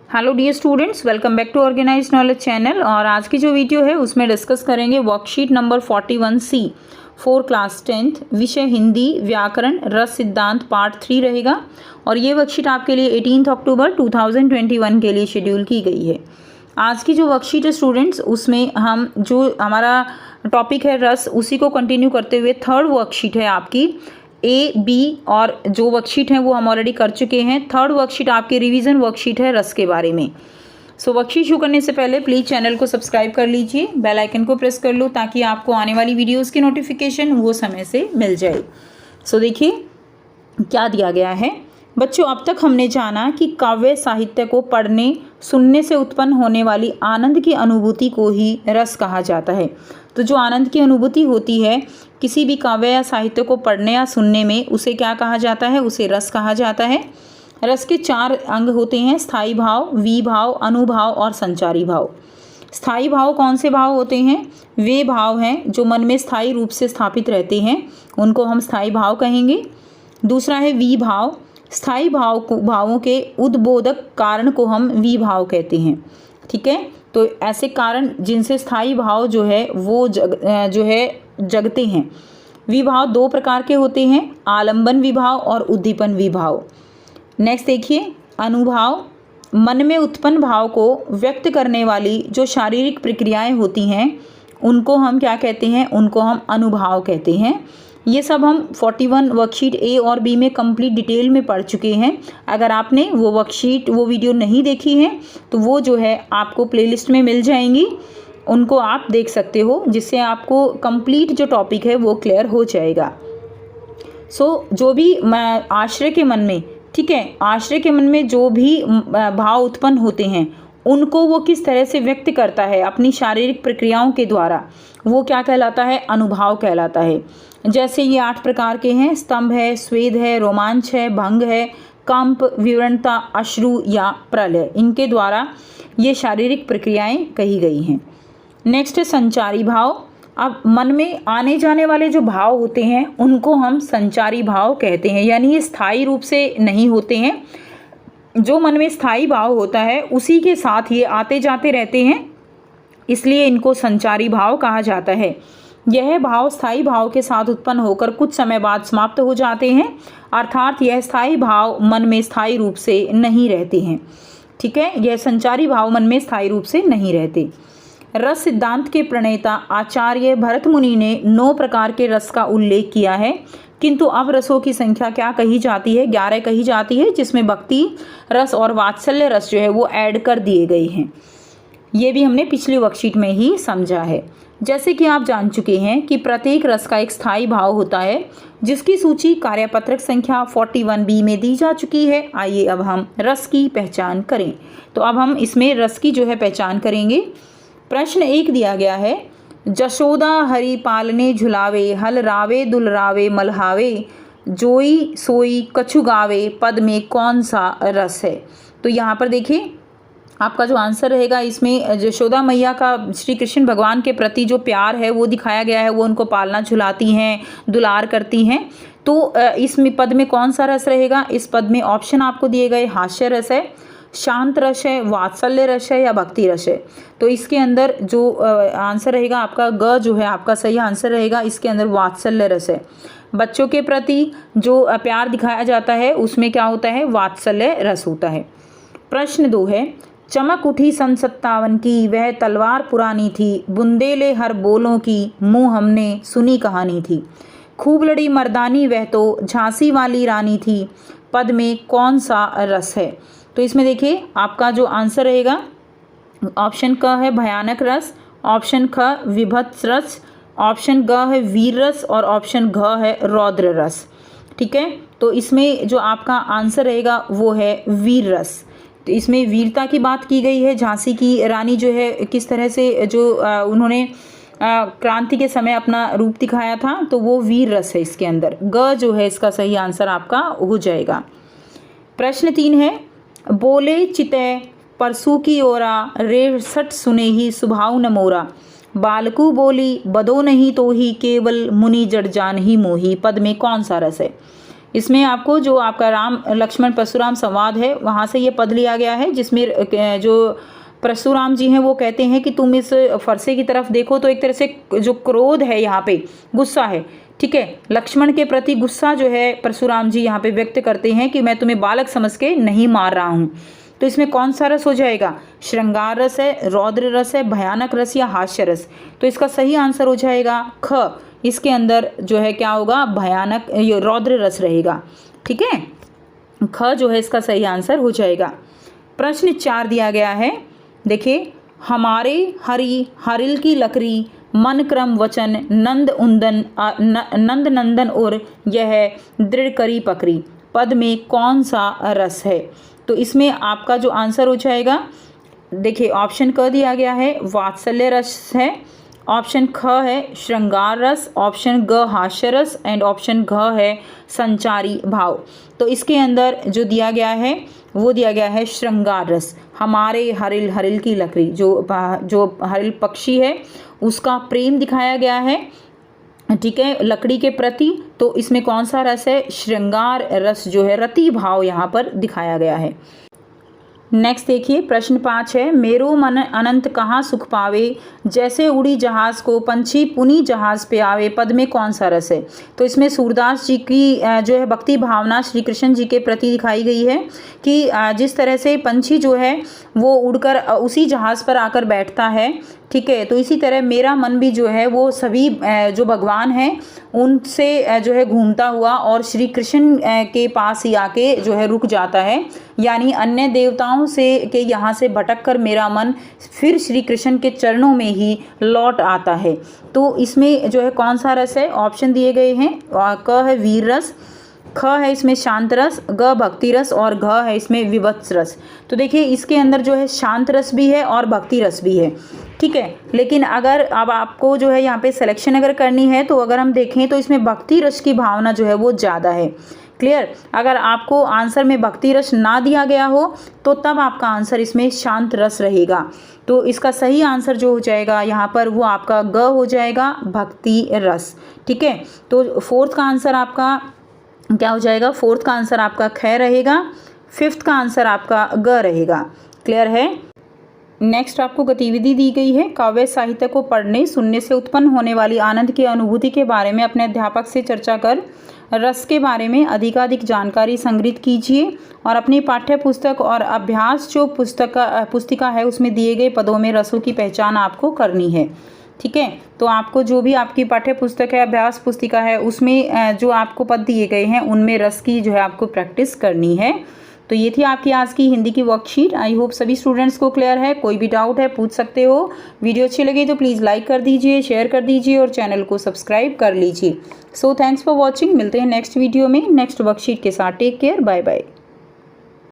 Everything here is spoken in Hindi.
Hello dear students, welcome back to Organise Knowledge channel. और आज की जो वीडियो है उसमें डिस्कस करेंगे worksheet number 41C for class 10th, विषय हिंदी व्याकरण रस सिद्धांत पार्ट 3 रहेगा। और ये वर्कशीट आपके लिए 18 अक्टूबर 2021 के लिए शेड्यूल की गई है। आज की जो वर्कशीट है स्टूडेंट्स, उसमें हम जो हमारा टॉपिक है रस, उसी को कंटिन्यू करते हुए थर्ड वर्कशीट है आपकी ए बी, और जो वर्कशीट है वो हम ऑलरेडी कर चुके हैं। थर्ड वर्कशीट आपकी रिवीजन वर्कशीट है रस के बारे में। सो वर्कशीट शुरू करने से पहले प्लीज़ चैनल को सब्सक्राइब कर लीजिए, बेल आइकन को प्रेस कर लो ताकि आपको आने वाली वीडियोस की नोटिफिकेशन वो समय से मिल जाए। सो देखिए क्या दिया गया है बच्चों। अब तक हमने जाना कि काव्य साहित्य को पढ़ने सुनने से उत्पन्न होने वाली आनंद की अनुभूति को ही रस कहा जाता है। तो जो आनंद की अनुभूति होती है किसी भी काव्य या साहित्य को पढ़ने या सुनने में, उसे क्या कहा जाता है? उसे रस कहा जाता है। रस के 4 अंग होते हैं: स्थायी भाव, विभाव, अनुभाव और संचारी भाव। स्थायी भाव कौन से भाव होते हैं? वे भाव हैं जो मन में स्थायी रूप से स्थापित रहते हैं, उनको हम स्थायी भाव कहेंगे। दूसरा है विभाव। स्थायी भावों के उद्बोधक कारण को हम विभाव कहते हैं। ठीक है, तो ऐसे कारण जिनसे स्थायी भाव जो है वो जगते हैं। विभाव 2 प्रकार के होते हैं: आलंबन विभाव और उद्दीपन विभाव। नेक्स्ट देखिए अनुभाव। मन में उत्पन्न भाव को व्यक्त करने वाली जो शारीरिक प्रक्रियाएं होती हैं उनको हम क्या कहते हैं? उनको हम अनुभाव कहते हैं। ये सब हम 41 वर्कशीट ए और बी में कंप्लीट डिटेल में पढ़ चुके हैं। अगर आपने वो वीडियो नहीं देखी है तो वो जो है आपको प्लेलिस्ट में मिल जाएंगी, उनको आप देख सकते हो, जिससे आपको कंप्लीट जो टॉपिक है वो क्लियर हो जाएगा। जो भी आश्रय के मन में, ठीक है, आश्रय के मन में जो भी भाव उत्पन्न होते हैं उनको वो किस तरह से व्यक्त करता है अपनी शारीरिक प्रक्रियाओं के द्वारा, वो क्या कहलाता है? अनुभाव कहलाता है। जैसे ये 8 प्रकार के हैं: स्तंभ है, स्वेद है, रोमांच है, भंग है, कंप, विवरणता, अश्रु या प्रलय। इनके द्वारा ये शारीरिक प्रक्रियाएं कही गई हैं। नेक्स्ट है संचारी भाव। अब मन में आने जाने वाले जो भाव होते हैं उनको हम संचारी भाव कहते हैं, यानी ये स्थायी रूप से नहीं होते हैं। जो मन में स्थायी भाव होता है उसी के साथ ये आते जाते रहते हैं, इसलिए इनको संचारी भाव कहा जाता है। यह भाव स्थायी भाव के साथ उत्पन्न होकर कुछ समय बाद समाप्त हो जाते हैं, अर्थात यह स्थायी भाव मन में स्थायी रूप से नहीं रहते हैं। ठीक है, यह संचारी भाव मन में स्थायी रूप से नहीं रहते। रस सिद्धांत के प्रणेता आचार्य भरत मुनि ने 9 प्रकार के रस का उल्लेख किया है, किंतु अब रसों की संख्या क्या कही जाती है? 11 कही जाती है, जिसमें भक्ति रस और वात्सल्य रस जो है वो ऐड कर दिए गए हैं। ये भी हमने पिछली वर्कशीट में ही समझा है। जैसे कि आप जान चुके हैं कि प्रत्येक रस का एक स्थायी भाव होता है, जिसकी सूची कार्यपत्रक संख्या 41B में दी जा चुकी है। आइए अब हम रस की पहचान करें। तो अब हम इसमें रस की जो है पहचान करेंगे। प्रश्न 1 दिया गया है: जशोदा हरि पालने झुलावे, हल रावे दुलरावे मलहावे, जोई सोई कछु गावे, पद में कौन सा रस है? तो यहाँ पर देखिए आपका जो आंसर रहेगा, इसमें यशोदा मैया का श्री कृष्ण भगवान के प्रति जो प्यार है वो दिखाया गया है। वो उनको पालना झुलाती हैं, दुलार करती हैं। तो इसमें पद में कौन सा रस रहेगा? इस पद में ऑप्शन आपको दिए गए: हास्य रस है, शांत रस है, वात्सल्य रस है या भक्ति रस है। तो इसके अंदर जो आंसर रहेगा आपका ग जो है आपका सही आंसर रहेगा। इसके अंदर वात्सल्य रस है। बच्चों के प्रति जो प्यार दिखाया जाता है उसमें क्या होता है? वात्सल्य रस होता है। प्रश्न 2 है: चमक उठी सन 57 की, वह तलवार पुरानी थी, बुंदेले हर बोलों की, मुँह हमने सुनी कहानी थी, खूब लड़ी मर्दानी वह तो झांसी वाली रानी थी, पद में कौन सा रस है? तो इसमें देखिए आपका जो आंसर रहेगा, ऑप्शन क है भयानक रस, ऑप्शन ख विभत्स रस, ऑप्शन ग है वीर रस और ऑप्शन घ है रौद्र रस। ठीक है, तो इसमें जो आपका आंसर रहेगा वो है वीर रस। तो इसमें वीरता की बात की गई है। झांसी की रानी जो है किस तरह से जो उन्होंने क्रांति के समय अपना रूप दिखाया था, तो वो वीर रस है इसके अंदर। ग जो है इसका सही आंसर आपका हो जाएगा। प्रश्न 3 है: बोले चितय परसू की ओरा, रे सट सुने ही सुभाव न मोरा, बालकू बोली बदो नहीं तो ही, केवल मुनि जड़ जान ही मोही, पद में कौन सा रस है? इसमें आपको जो आपका राम लक्ष्मण परशुराम संवाद है वहाँ से ये पद लिया गया है, जिसमें जो परशुराम जी हैं वो कहते हैं कि तुम इस फरसे की तरफ देखो, तो एक तरह से जो क्रोध है यहाँ पे, गुस्सा है, ठीक है, लक्ष्मण के प्रति गुस्सा जो है परशुराम जी यहाँ पे व्यक्त करते हैं कि मैं तुम्हें बालक समझ के नहीं मार रहा हूँ। तो इसमें कौन सा रस हो जाएगा? श्रृंगार रस है, रौद्र रस है, भयानक रस या हास्य रस? तो इसका सही आंसर हो जाएगा ख। इसके अंदर जो है क्या होगा? भयानक, ये रौद्र रस रहेगा, ठीक है। ख जो है इसका सही आंसर हो जाएगा। प्रश्न 4 दिया गया है, देखिए, हमारे हरि हरिल की लकड़ी, मन क्रम वचन, नंद उंदन नंद नंदन और यह दृढ़ करी पकड़ी, पद में कौन सा रस है? तो इसमें आपका जो आंसर हो जाएगा, देखिए ऑप्शन क दिया गया है वात्सल्य रस है, ऑप्शन ख है श्रृंगार रस, ऑप्शन ग हास्य रस एंड ऑप्शन घ है संचारी भाव। तो इसके अंदर जो दिया गया है वो दिया गया है श्रृंगार रस। हमारे हरिल हरिल की लकड़ी, जो हरिल पक्षी है उसका प्रेम दिखाया गया है, ठीक है, लकड़ी के प्रति। तो इसमें कौन सा रस है? श्रृंगार रस जो है, रति भाव यहाँ पर दिखाया गया है। नेक्स्ट देखिए, प्रश्न 5 है, मेरो मन अनंत कहाँ सुख पावे, जैसे उड़ी जहाज को पंछी पुनी जहाज पे आवे, पद में कौन सा रस है? तो इसमें सूरदास जी की जो है भक्ति भावना श्री कृष्ण जी के प्रति दिखाई गई है कि जिस तरह से पंछी जो है वो उड़कर उसी जहाज पर आकर बैठता है, ठीक है, तो इसी तरह मेरा मन भी जो है वो सभी जो भगवान हैं उनसे जो है घूमता हुआ और श्री कृष्ण के पास ही आके जो है रुक जाता है, यानी अन्य देवताओं से के यहाँ से भटक कर मेरा मन फिर श्री कृष्ण के चरणों में ही लौट आता है। तो इसमें जो है कौन सा रस है? ऑप्शन दिए गए हैं, क है वीर रस, ख है इसमें शांत रस, ग भक्ति रस और घ है इसमें विवत्स रस। तो देखिए इसके अंदर जो है शांत रस भी है और भक्ति रस भी है, ठीक है, लेकिन अगर अब आपको जो है यहाँ पे सिलेक्शन अगर करनी है तो अगर हम देखें तो इसमें भक्ति रस की भावना जो है वो ज़्यादा है। क्लियर? अगर आपको आंसर में भक्ति रस ना दिया गया हो तो तब आपका आंसर इसमें शांत रस रहेगा। तो इसका सही आंसर जो हो जाएगा यहाँ पर वो आपका ग हो जाएगा, भक्ति रस, ठीक है। तो फोर्थ का आंसर आपका क्या हो जाएगा? फोर्थ का आंसर आपका ख रहेगा, फिफ्थ का आंसर आपका ग रहेगा। क्लियर है? नेक्स्ट आपको गतिविधि दी गई है, काव्य साहित्य को पढ़ने सुनने से उत्पन्न होने वाली आनंद की अनुभूति के बारे में अपने अध्यापक से चर्चा कर रस के बारे में अधिकाधिक जानकारी संग्रहित कीजिए और अपनी पाठ्य पुस्तक और अभ्यास जो पुस्तिका है उसमें दिए गए पदों में रसों की पहचान आपको करनी है, ठीक है। तो आपको जो भी आपकी पाठ्य पुस्तक है, अभ्यास पुस्तिका है, उसमें जो आपको पद दिए गए हैं उनमें रस की जो है आपको प्रैक्टिस करनी है। तो ये थी आपकी आज की हिंदी की वर्कशीट। आई होप सभी स्टूडेंट्स को क्लियर है। कोई भी डाउट है पूछ सकते हो। वीडियो अच्छी लगी तो प्लीज़ लाइक कर दीजिए, शेयर कर दीजिए और चैनल को सब्सक्राइब कर लीजिए। So thanks for watching. मिलते हैं नेक्स्ट वीडियो में नेक्स्ट वर्कशीट के साथ। Take care, bye bye.